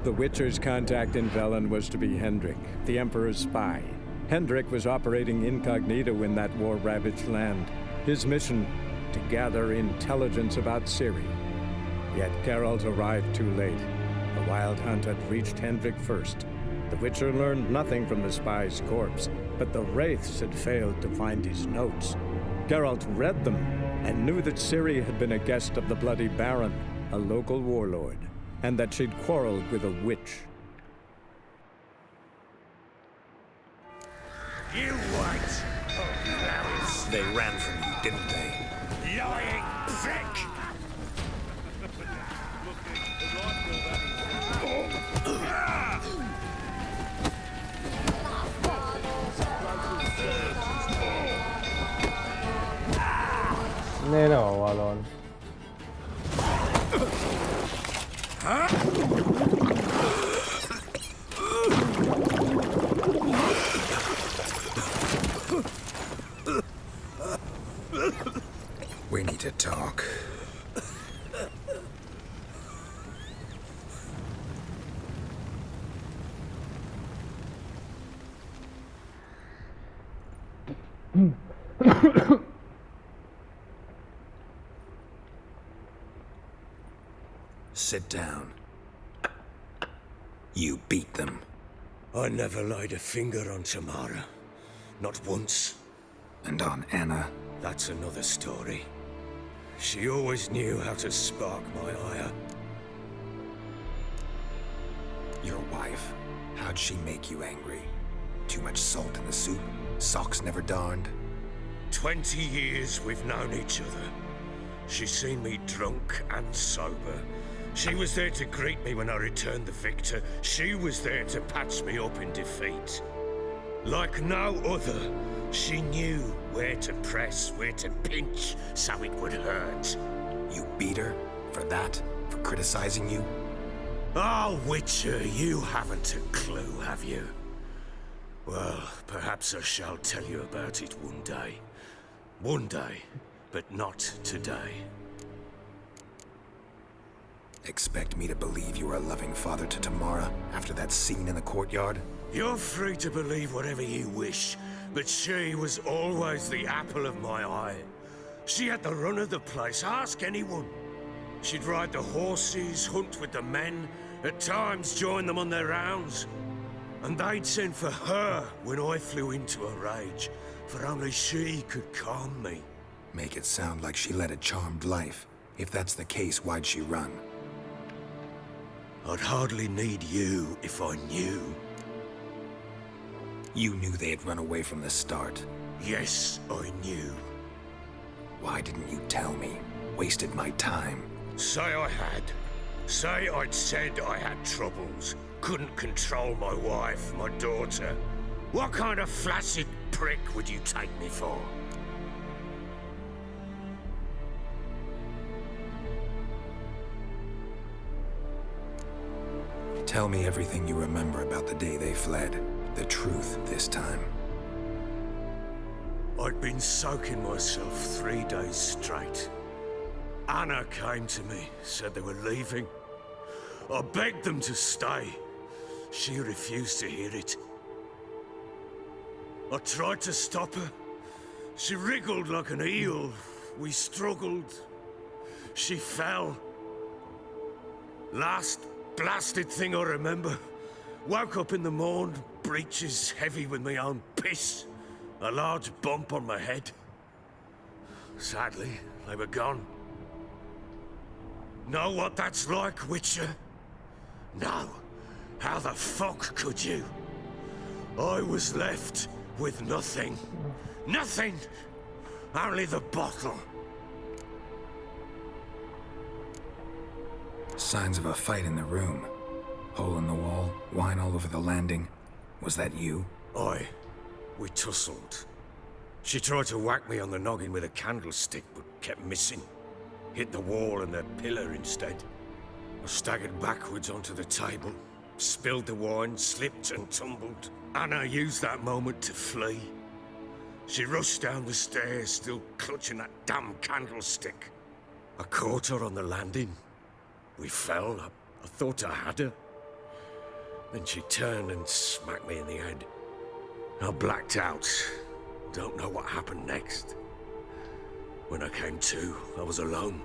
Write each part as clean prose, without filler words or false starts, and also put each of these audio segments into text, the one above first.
The Witcher's contact in Velen was to be Hendrik, the Emperor's spy. Hendrik was operating incognito in that war-ravaged land. His mission, to gather intelligence about Ciri. Yet Geralt arrived too late. The Wild Hunt had reached Hendrik first. The Witcher learned nothing from the spy's corpse, but the Wraiths had failed to find his notes. Geralt read them and knew that Ciri had been a guest of the Bloody Baron, a local warlord, and that she'd quarreled with a witch. You wait! Oh, flowers! They ran from you, didn't they? Lying prick! Ne valon. We need to talk. Sit down. You beat them. I never laid a finger on Tamara. Not once. And on Anna. That's another story. She always knew how to spark my ire. Your wife. How'd she make you angry? Too much salt in the soup? Socks never darned? 20 years we've known each other. She's seen me drunk and sober. She was there to greet me when I returned the victor. She was there to patch me up in defeat. Like no other, she knew where to press, where to pinch, so it would hurt. You beat her? For that? For criticizing you? Oh, Witcher, you haven't a clue, have you? Well, perhaps I shall tell you about it one day. One day, but not today. Expect me to believe you are a loving father to Tamara after that scene in the courtyard? You're free to believe whatever you wish, but she was always the apple of my eye. She had the run of the place, ask anyone. She'd ride the horses, hunt with the men, at times join them on their rounds. And they'd send for her when I flew into a rage, for only she could calm me. Make it sound like she led a charmed life. If that's the case, why'd she run? I'd hardly need you if I knew. You knew they had run away from the start. Yes, I knew. Why didn't you tell me? Wasted my time. Say I had. Say I'd said I had troubles. Couldn't control my wife, my daughter. What kind of flaccid prick would you take me for? Tell me everything you remember about the day they fled. The truth this time. I'd been soaking myself 3 days straight. Anna came to me, said they were leaving. I begged them to stay. She refused to hear it. I tried to stop her. She wriggled like an eel. We struggled. She fell. Last blasted thing I remember. Woke up in the morn, breeches heavy with my own piss. A large bump on my head. Sadly, they were gone. Know what that's like, Witcher? No. How the fuck could you? I was left with nothing. Nothing! Only the bottle. Signs of a fight in the room. Hole in the wall, wine all over the landing. Was that you? Aye. We tussled. She tried to whack me on the noggin with a candlestick, but kept missing. Hit the wall and the pillar instead. I staggered backwards onto the table, spilled the wine, slipped and tumbled. Anna used that moment to flee. She rushed down the stairs, still clutching that damn candlestick. I caught her on the landing. We fell. I thought I had her. Then she turned and smacked me in the head. I blacked out. Don't know what happened next. When I came to, I was alone.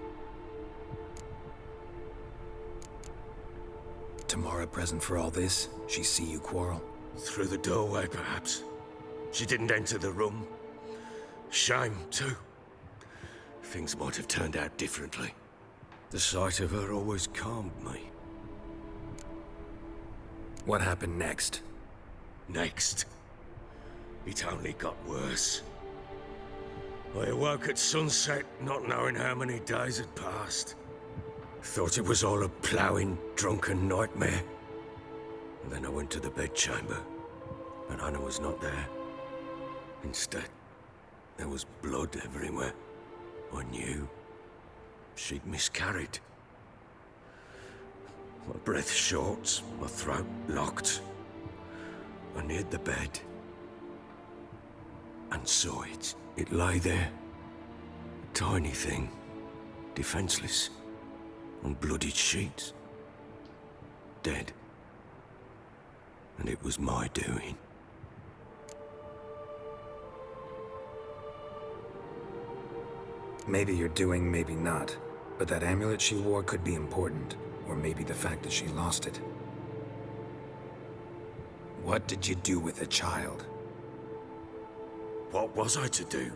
Tamara present for all this? She see you quarrel? Through the doorway, perhaps. She didn't enter the room. Shame, too. Things might have turned out differently. The sight of her always calmed me. What happened next? Next, it only got worse. I awoke at sunset, not knowing how many days had passed. Thought it was all a ploughing, drunken nightmare. And then I went to the bedchamber, but Anna was not there. Instead, there was blood everywhere. I knew she'd miscarried. My breath short, my throat locked. I neared the bed and saw it. It lay there. Tiny thing, defenseless, on bloodied sheets. Dead. And it was my doing. Maybe you're doing, maybe not. But that amulet she wore could be important. Or maybe the fact that she lost it. What did you do with the child? What was I to do?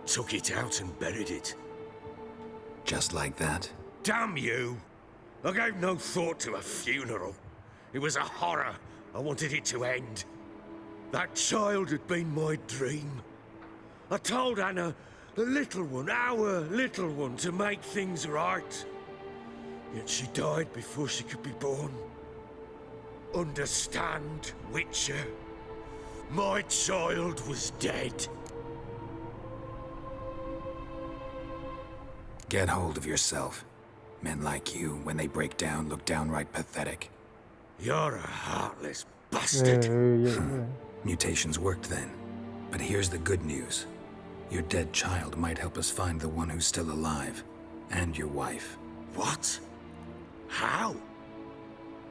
Took it out and buried it. Just like that? Damn you! I gave no thought to a funeral. It was a horror. I wanted it to end. That child had been my dream. I told Anna, the little one, our little one, to make things right. Yet she died before she could be born. Understand, Witcher? My child was dead. Get hold of yourself. Men like you, when they break down, look downright pathetic. You're a heartless bastard. Mutations worked then. But here's the good news. Your dead child might help us find the one who's still alive. And your wife. What? How?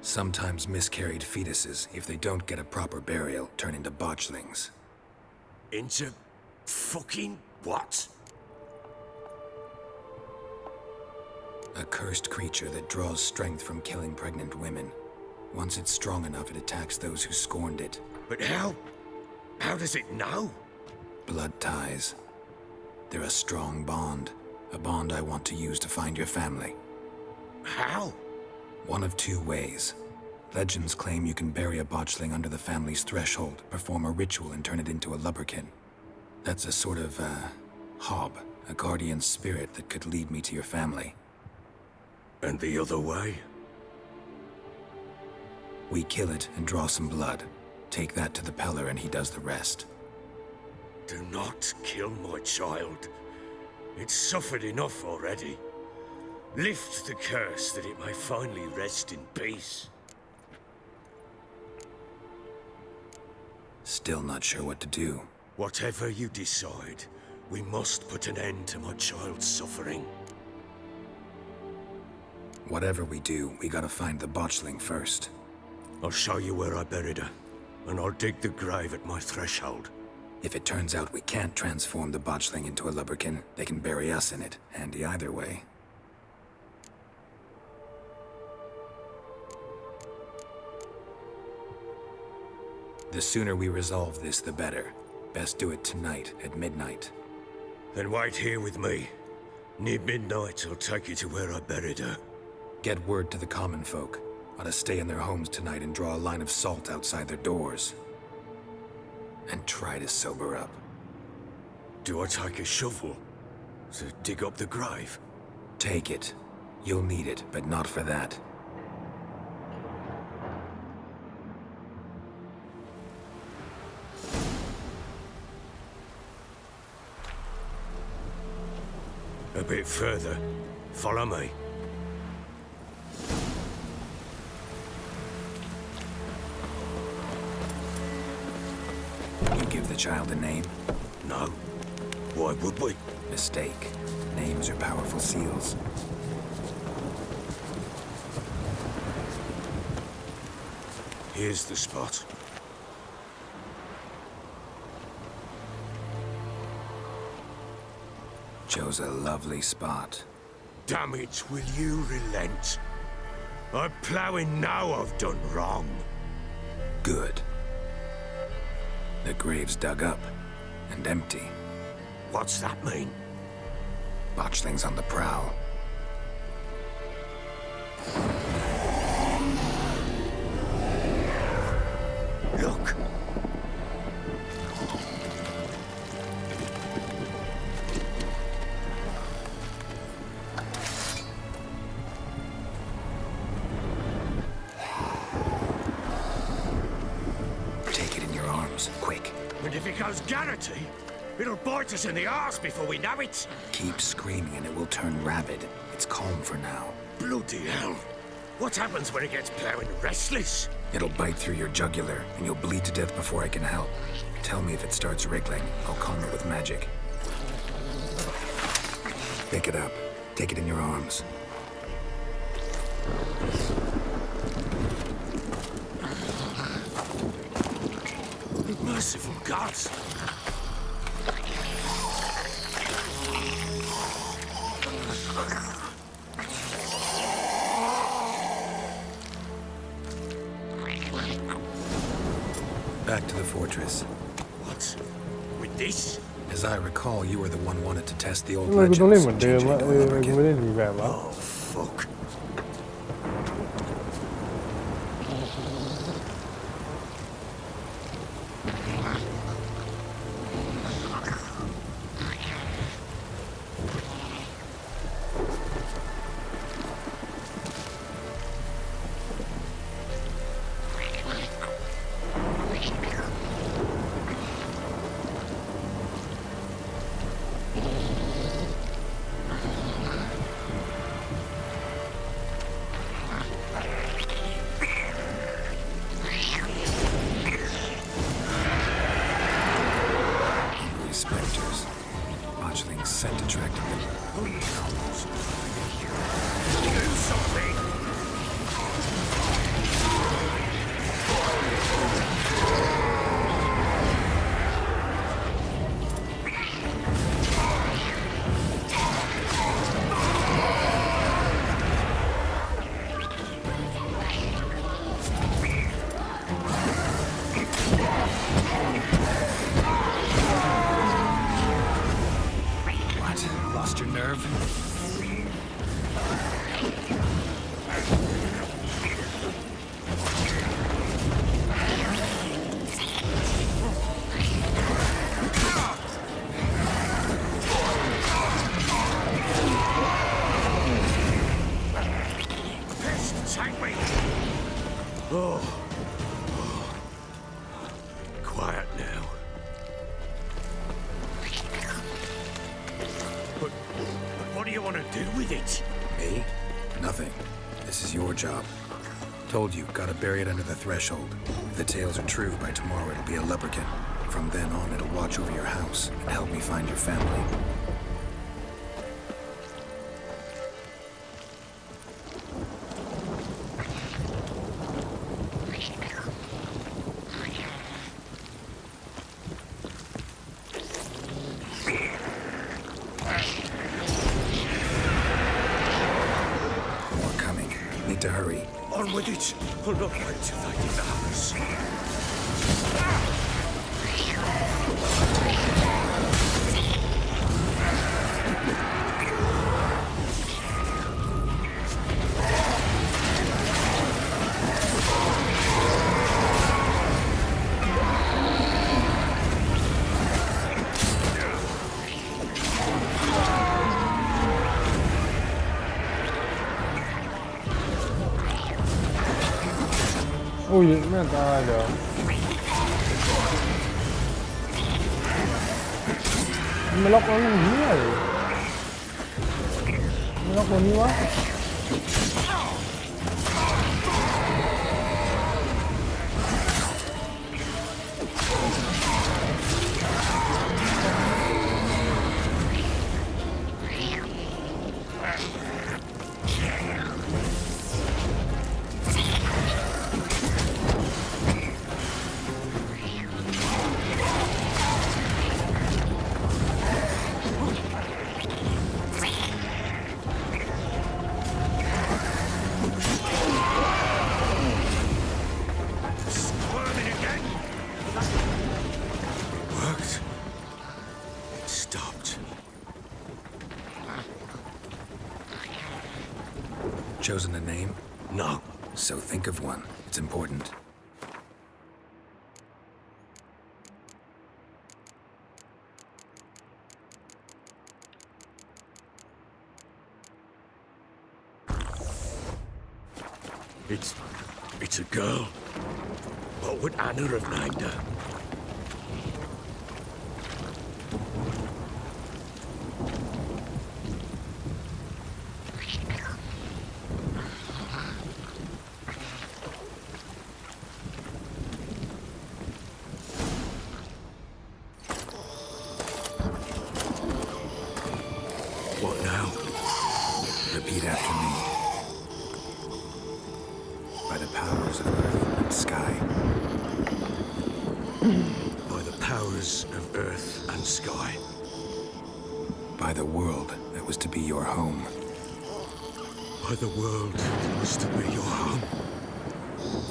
Sometimes miscarried fetuses, if they don't get a proper burial, turn into botchlings. Into fucking what? A cursed creature that draws strength from killing pregnant women. Once it's strong enough, it attacks those who scorned it. But how? How does it know? Blood ties. They're a strong bond. A bond I want to use to find your family. How? One of two ways. Legends claim you can bury a botchling under the family's threshold, perform a ritual, and turn it into a lubberkin. That's a sort of, hob, a guardian spirit that could lead me to your family. And the other way? We kill it and draw some blood. Take that to the Peller and he does the rest. Do not kill my child. It's suffered enough already. Lift the curse that it may finally rest in peace. Still not sure what to do. Whatever you decide, we must put an end to my child's suffering. Whatever we do, we gotta find the botchling first. I'll show you where I buried her, and I'll dig the grave at my threshold. If it turns out we can't transform the botchling into a lubberkin, they can bury us in it. Handy either way. The sooner we resolve this, the better. Best do it tonight, at midnight. Then wait here with me. Near midnight, I'll take you to where I buried her. Get word to the common folk. Ought to stay in their homes tonight and draw a line of salt outside their doors. And try to sober up. Do I take a shovel to dig up the grave? Take it. You'll need it, but not for that. A bit further. Follow me. You give the child a name? No. Why would we? Mistake. Names are powerful seals. Here's the spot. Chose a lovely spot. Damn it, will you relent? I'm ploughing now I've done wrong. Good. The grave's dug up and empty. What's that mean? Botchling's on the prowl. Look. Take it in your arms, quick. And if it goes Garrity, it'll bite us in the arse before we know it. Keep screaming and it will turn rabid. It's calm for now. Bloody hell. What happens when it gets ploughing restless? It'll bite through your jugular, and you'll bleed to death before I can help. Tell me if it starts wriggling. I'll calm it with magic. Pick it up. Take it in your arms. Merciful gods. Back to the fortress. What? With this? As I recall, you were the one wanted to test the old ทำไมกูต้องเล่น legends เหมือน and เดิม change it วะ into a กูไม่ lurkin. ได้รีแบบวะ Oh, fuck. Angry specters. Botchling's scent attracted them. Do something! What? Lost your nerve? Pest, take me! Oh. Quiet now. But what do you want to do with it? Me? Nothing. This is your job. Told you, gotta bury it under the threshold. If the tales are true, by tomorrow it'll be a lubberkin. From then on, it'll watch over your house and help me find your family. More coming. Need to hurry. On with it. I'll not wait till they get the house. Oh, อุ้ยไม่ตายเดี๋ยวมันมาล็อกเราอย่างนี้เลยมันล็อกตัวนี้วะ chosen a name? No. So think of one. It's important. It's a girl. What would Anna have named her? What now? Repeat after me. By the powers of earth and sky. By the powers of earth and sky. By the world that was to be your home. By the world that was to be your home.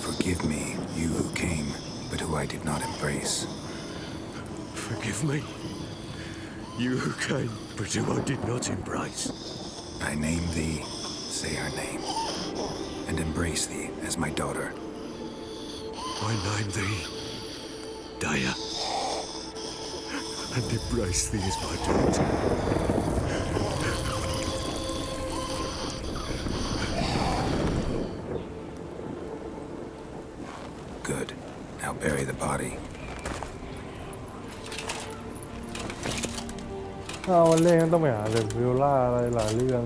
Forgive me, you who came, but who I did not embrace. Forgive me. You who came, but who I did not embrace. I name thee, say her name, and embrace thee as my daughter. I name thee Daya, and embrace thee as my daughter. Good. Now bury the body. ถ้าเอาวันเล่นก็ต้องไปหาเดอะวิลล่าอะไรหลายเรื่อง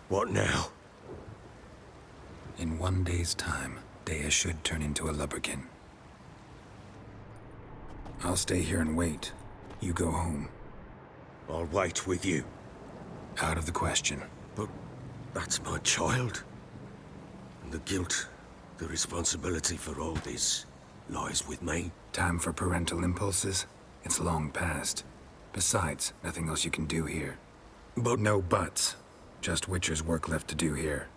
What now? In 1 day's time, Dea should turn into a lubberkin. I'll stay here and wait. You go home. I'll wait with you. Out of the question. But that's my child. And the guilt, the responsibility for all this lies with me. Time for parental impulses? It's long past. Besides, nothing else you can do here. But No buts. Just Witcher's work left to do here.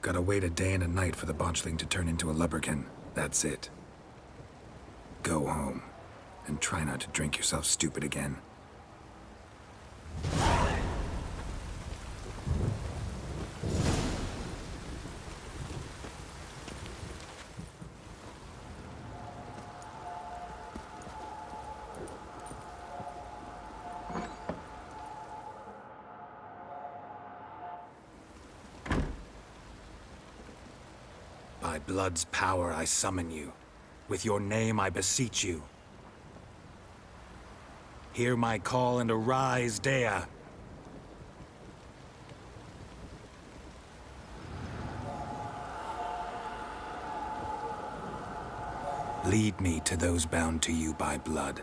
Gotta wait a day and a night for the botchling to turn into a lubberkin. That's it. Go home. And try not to drink yourself stupid again. By blood's power I summon you. With your name I beseech you. Hear my call and arise, Dea. Lead me to those bound to you by blood.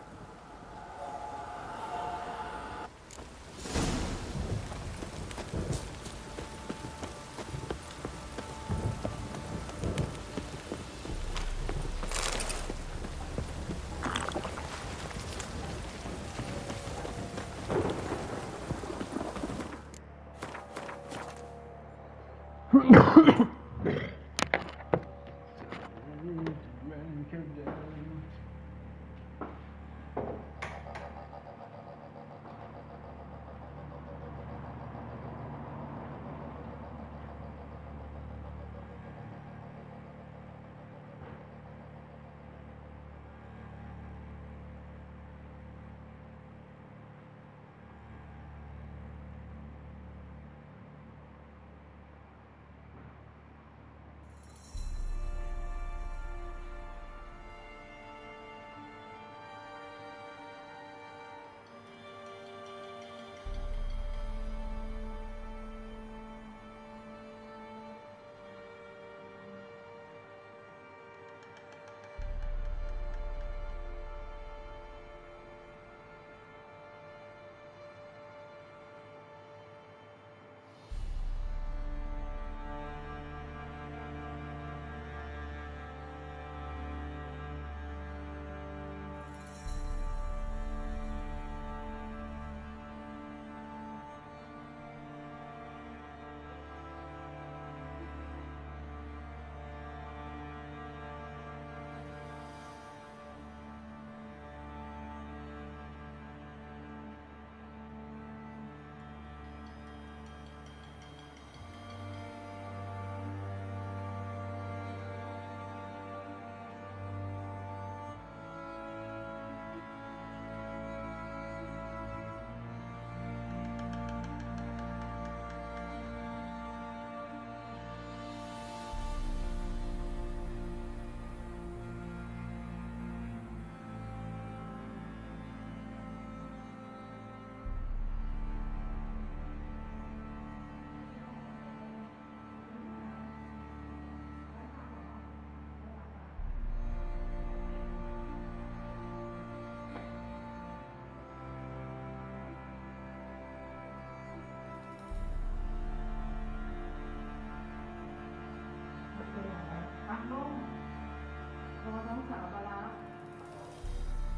สาวปลาร้า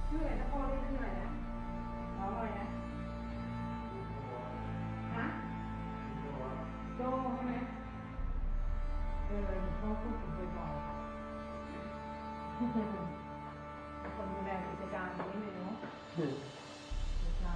ชื่ออะไรนะพ่อเรียกชื่ออะไรนะน้องอะไรนะฮะโจใช่ไหมพ่อพูดถึงบ่อยๆคนดูแลกิจการนี้เลยเนาะใช่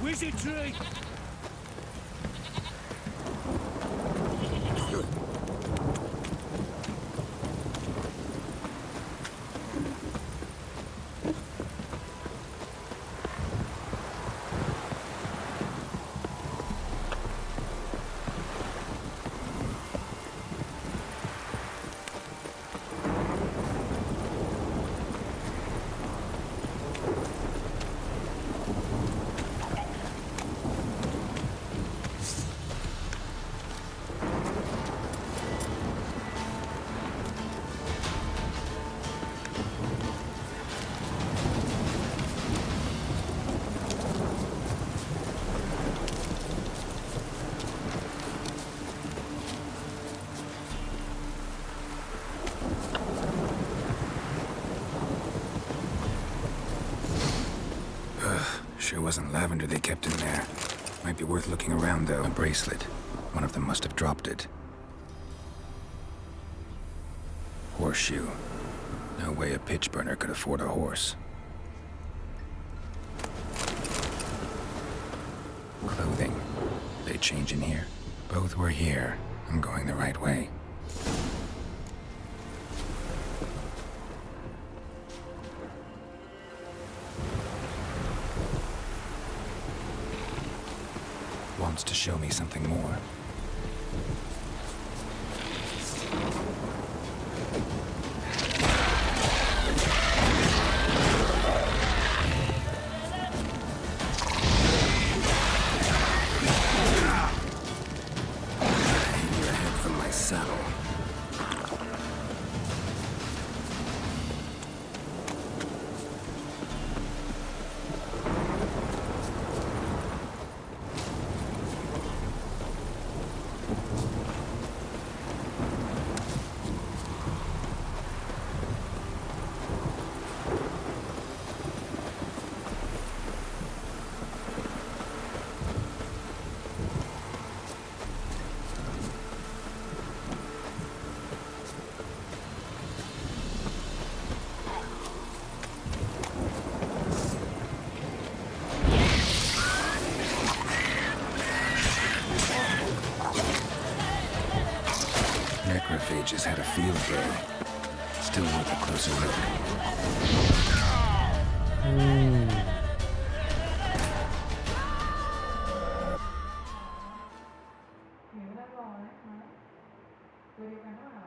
Wizardry! Sure wasn't lavender they kept in there. Might be worth looking around, though. A bracelet. One of them must have dropped it. Horseshoe. No way a pitch burner could afford a horse. Clothing. They change in here? Both were here. I'm going the right way. Wants to show me something more. Hang your head from my saddle. Necrophages had a field day. Still worth a closer look. เดี๋ยวไม่ได้รอนะคะตัวเดียวกันหรือเปล่า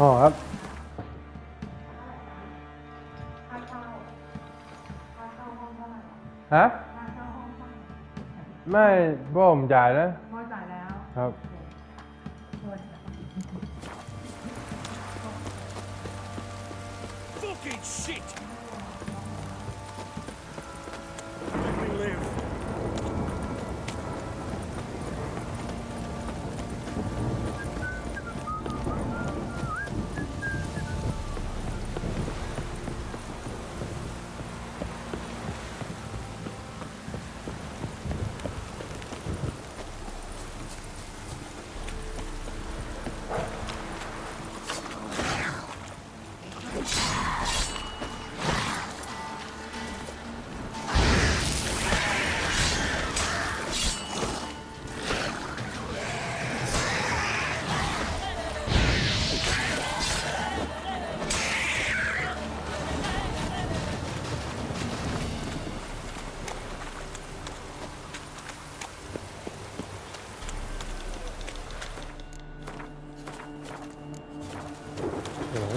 อ๋อครับ ค่าเช่าห้องเท่าไหร่ ฮะ ค่าเช่าห้องเท่าไหร่ ไม่พ่อผมจ่ายนะ พอจ่ายแล้ว ครับ Fucking shit! Let me live.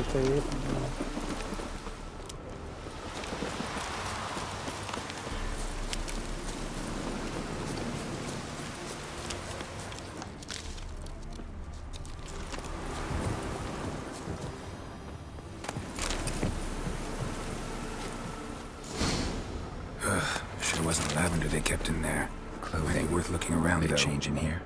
เซฟ Sure wasn't lavender they kept in there. Clothing worth looking around, though. Change in here.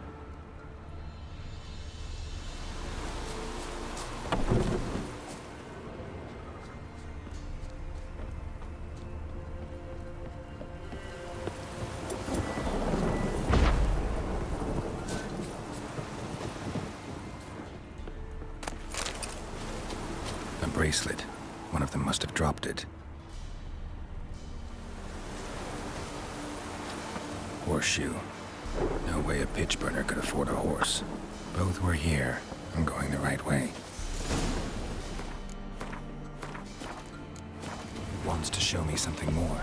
A bracelet. One of them must have dropped it. Horseshoe. No way a pitch burner could afford a horse. Both were here. I'm going the right way. Wants to show me something more.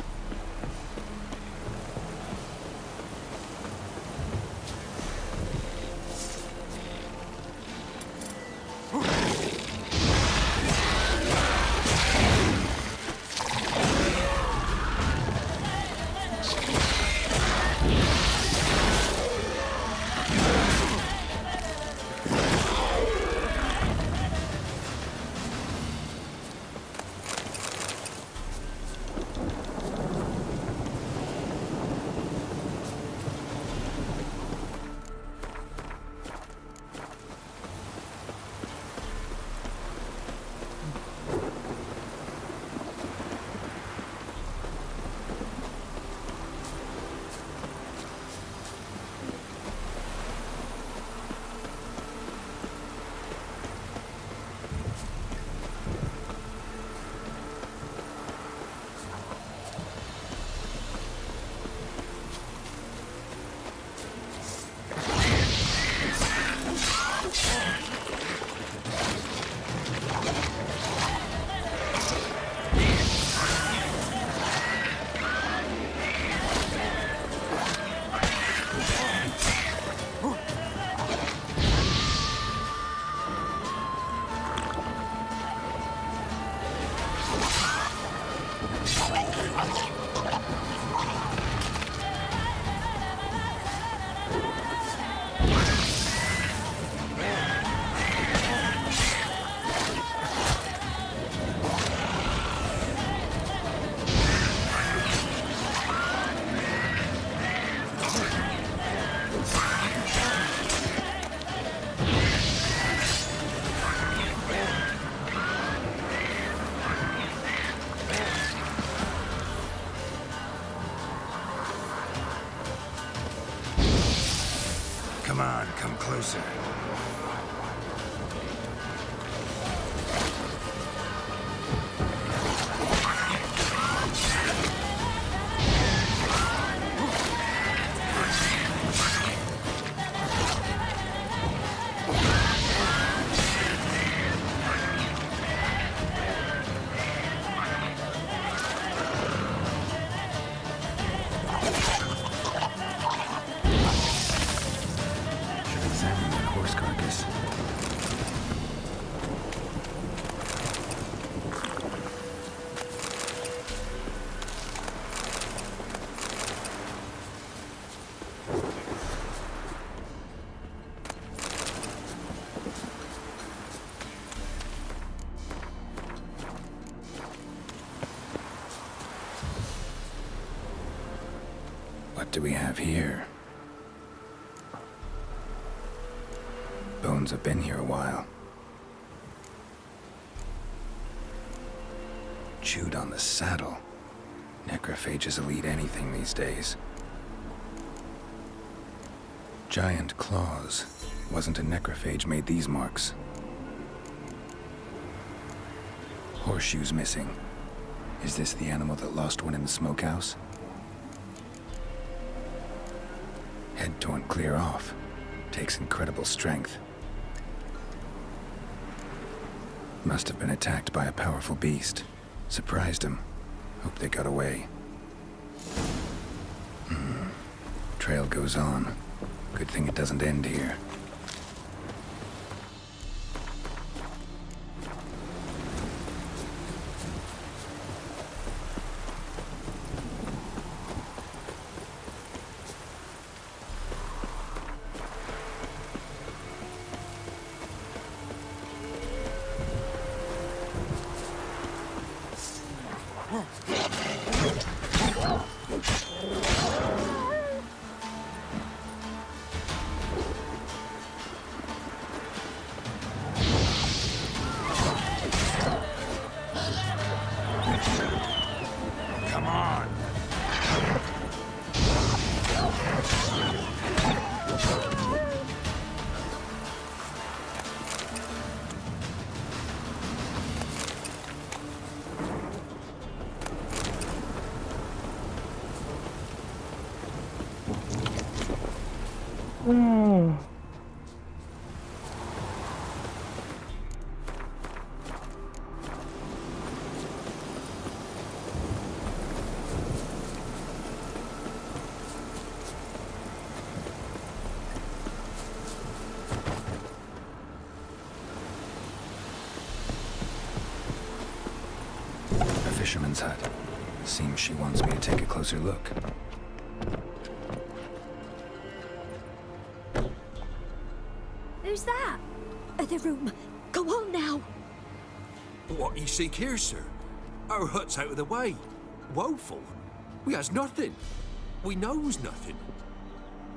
Come on, come closer. Examine that horse carcass. What do we have here? Bones have been here a while. Chewed on the saddle. Necrophages will eat anything these days. Giant claws. Wasn't a necrophage made these marks. Horseshoes missing. Is this the animal that lost one in the smokehouse? Head torn clear off. Takes incredible strength. Must have been attacked by a powerful beast. Surprised him. Hope they got away. Trail goes on. Good thing it doesn't end here. Come on! A fisherman's hut. Seems she wants me to take a closer look. Who's that? Other room. Go on now. What you seek here, sir? Our hut's out of the way. Woeful. We has nothing. We knows nothing.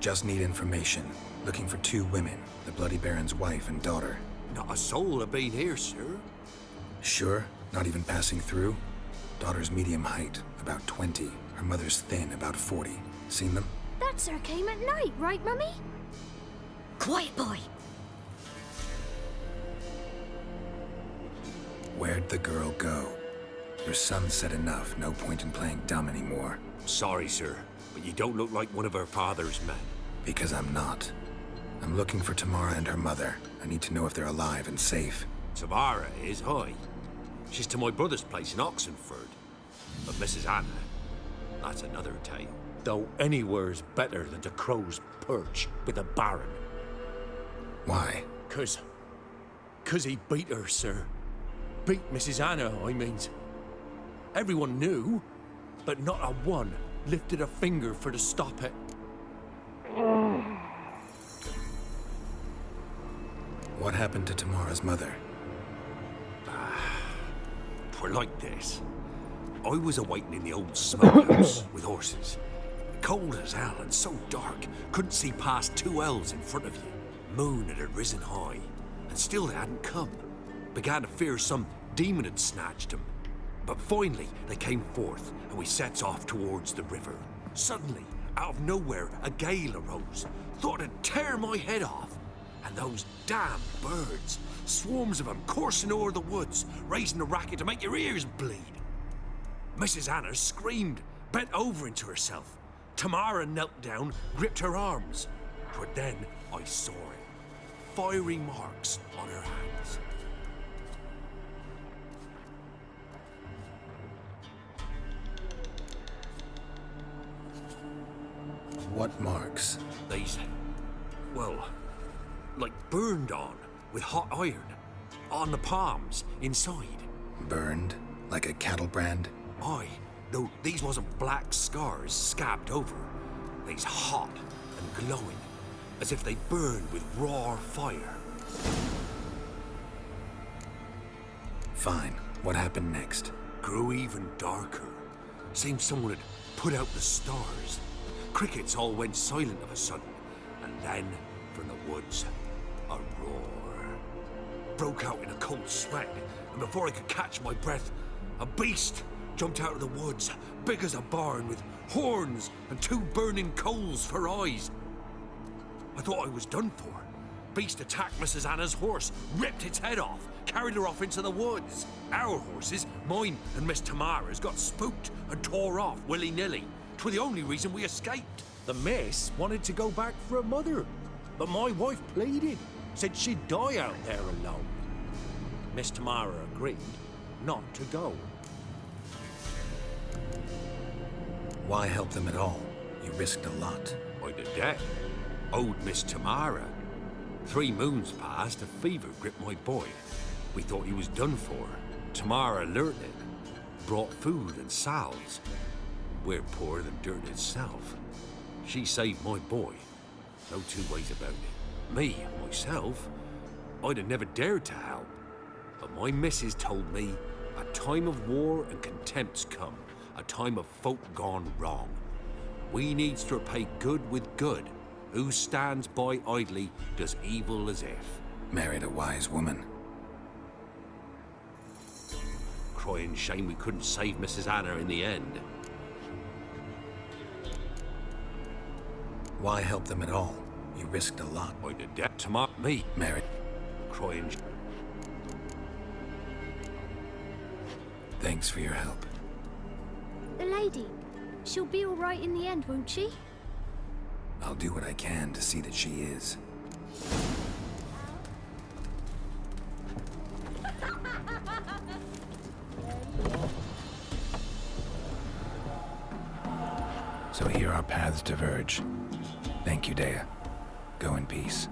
Just need information. Looking for 2 women, the Bloody Baron's wife and daughter. Not a soul have been here, sir. Sure? Not even passing through? Daughter's medium height, about 20. Her mother's thin, about 40. Seen them? That sir came at night, right, Mummy? Quiet, boy. Where'd the girl go? Your son said enough, no point in playing dumb anymore. Sorry, sir, but you don't look like one of our father's men. Because I'm not. I'm looking for Tamara and her mother. I need to know if they're alive and safe. Tamara is high. She's to my brother's place in Oxenford. But Mrs. Anna, that's another tale. Though anywhere's better than the Crow's Perch with the Baron. Why? Cause he beat her, sir. Beat Mrs. Anna, I means. Everyone knew, but not a one lifted a finger for to stop it. What happened to Tamara's mother? Twere like this. I was awaiting in the old smokehouse with horses. Cold as hell and so dark, couldn't see past 2 ells in front of you. Moon had risen high, and still they hadn't come. Began to fear some demon had snatched them. But finally, they came forth, and we sets off towards the river. Suddenly, out of nowhere, a gale arose. Thought it'd tear my head off. And those damn birds, swarms of them coursing o'er the woods, raising a racket to make your ears bleed. Mrs. Anna screamed, bent over into herself. Tamara knelt down, gripped her arms. But then I saw it. Fiery marks on her hands. What marks? These, well, like burned on with hot iron. On the palms, inside. Burned? Like a cattle brand? Aye, though these wasn't black scars scabbed over. They's hot and glowing, as if they burned with raw fire. Fine. What happened next? Grew even darker. Seemed someone had put out the stars. Crickets all went silent of a sudden, and then, from the woods, a roar. Broke out in a cold sweat, and before I could catch my breath, a beast jumped out of the woods, big as a barn, with horns and 2 burning coals for eyes. I thought I was done for. Beast attacked Mrs. Anna's horse, ripped its head off, carried her off into the woods. Our horses, mine and Miss Tamara's, got spooked and tore off willy-nilly. 'Twere the only reason we escaped. The miss wanted to go back for her mother, but my wife pleaded, said she'd die out there alone. Miss Tamara agreed not to go. Why help them at all? You risked a lot. I did that. Owed Miss Tamara. 3 moons passed, a fever gripped my boy. We thought he was done for. Tamara learnt it. Brought food and salves. We're poorer than dirt itself. She saved my boy. No 2 ways about it. Me, myself, I'd have never dared to help. But my missus told me A time of war and contempt's come. A time of folk gone wrong. We needs to repay good with good. Who stands by idly does evil as if. Married a wise woman. Crying shame we couldn't save Mrs. Anna in the end. Why help them at all? You risked a lot. I did that to mock me. Married. Crying. Thanks for your help. The lady. She'll be all right in the end, won't she? I'll do what I can to see that she is. So here our paths diverge. Thank you, Dea. Go in peace.